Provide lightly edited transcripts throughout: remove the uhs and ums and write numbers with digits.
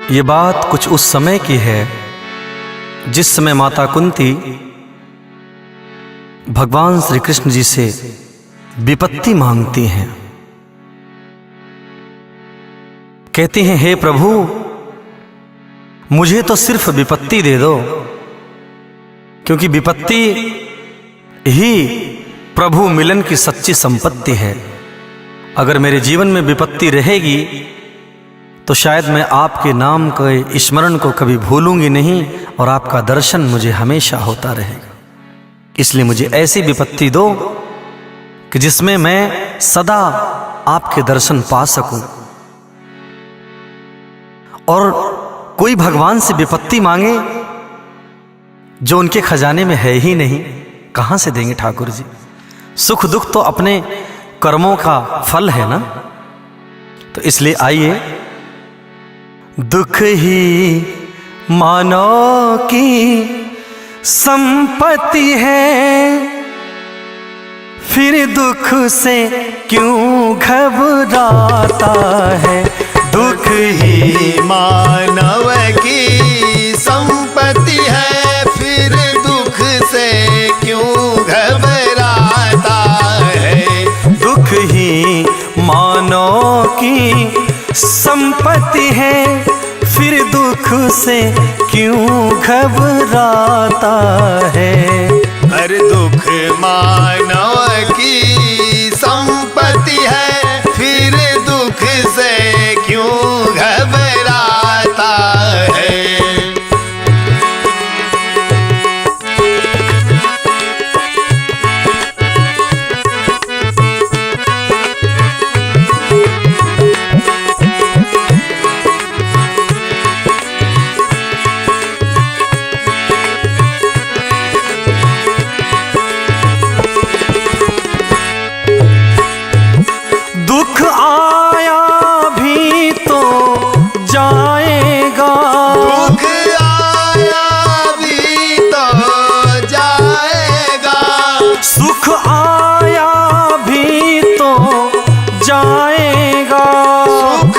ये बात कुछ उस समय की है जिस समय माता कुंती भगवान श्री कृष्ण जी से विपत्ति मांगती हैं। कहती हैं, हे प्रभु, मुझे तो सिर्फ विपत्ति दे दो, क्योंकि विपत्ति ही प्रभु मिलन की सच्ची संपत्ति है। अगर मेरे जीवन में विपत्ति रहेगी तो शायद मैं आपके नाम के स्मरण को कभी भूलूंगी नहीं और आपका दर्शन मुझे हमेशा होता रहेगा। इसलिए मुझे ऐसी विपत्ति दो कि जिसमें मैं सदा आपके दर्शन पा सकूं। और कोई भगवान से विपत्ति मांगे जो उनके खजाने में है ही नहीं, कहां से देंगे ठाकुर जी? सुख दुख तो अपने कर्मों का फल है ना। तो इसलिए आइए, दुख ही मानव की संपत्ति है, फिर दुख से क्यों घबराता है। दुख ही मानव की संपत्ति है, फिर दुख से क्यों घबराता है। दुख ही मानव की संपत्ति है, फिर दुख से क्यों घबराता है। हर दुख मानव की संपत्ति है, फिर दुख से क्यों घबराता है। दुख आया भी तो जाएगा, दुख आया भी तो जाएगा, सुख आया भी तो जाएगा, सुख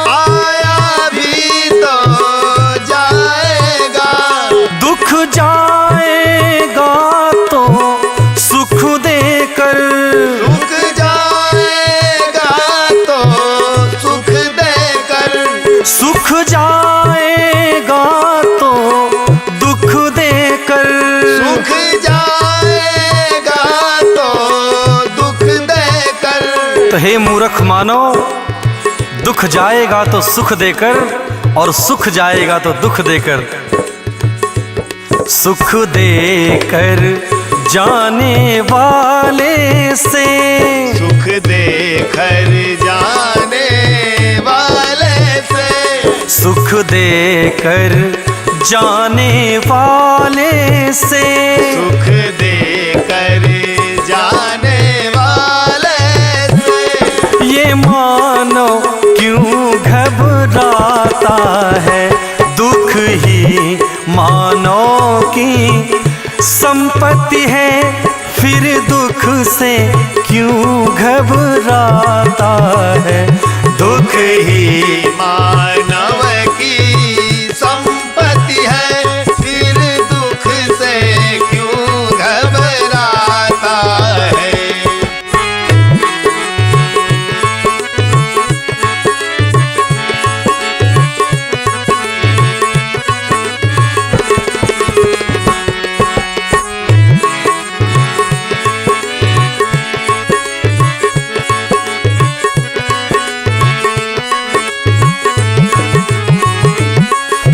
आया भी तो जाएगा, दुख जाएगा तो सुख देकर, दुख जाएगा तो सुख देकर, सुख जाएगा तो दुख देकर, सुख जाएगा तो दुख देकर। तो हे मूर्ख मानो, दुख जाएगा तो सुख देकर और सुख जाएगा तो दुख देकर। सुख देकर जाने वाले से, सुख देकर जाने वाले से, सुख देकर जाने वाले से, सुख देकर जाने वाले से, ये मानो क्यों घबराता है। दुख ही मानो की संपत्ति है, फिर दुख से क्यों घबराता है। दुख ही मानव की संपत्ति है, फिर दुख से क्यों घबराता है।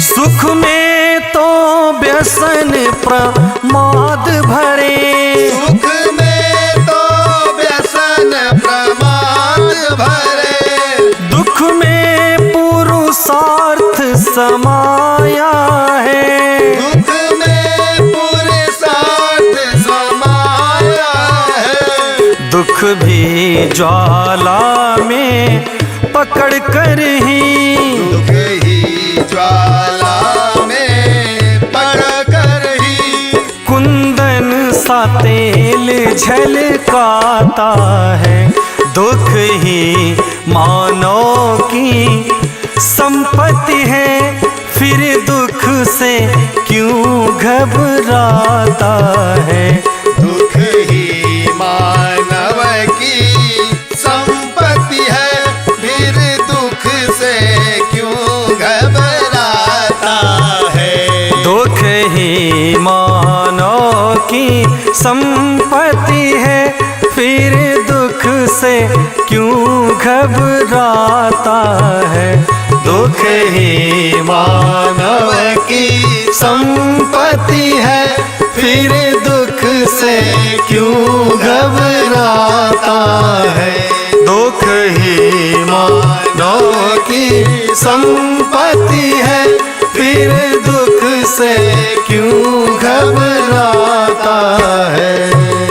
सुख में तो व्यसन प्रमाद भरे, सुख में तो व्यसन प्रमाद भरे, दुख में पुरुषार्थ समाया है, दुख में पुरुषार्थ समाया है। दुख भी ज्वाला में पकड़ कर ही, दुख ही ज्वाला में पड़कर ही, कुंदन सा तेल झलकाता है। दुख ही मानव की संपत्ति है, फिर दुख से क्यों घबराता है। दुख ही मानव की संपत्ति है, फिर दुख से क्यों घबराता है। दुख ही मानव की संपत्ति है, फिर दुख से क्यों घबराता है। दुख ही मानव की संपत्ति है, फिर दुख से क्यों घबराता है। दुख ही मानव की संपत्ति है, फिर दुख से क्यों घबराता है।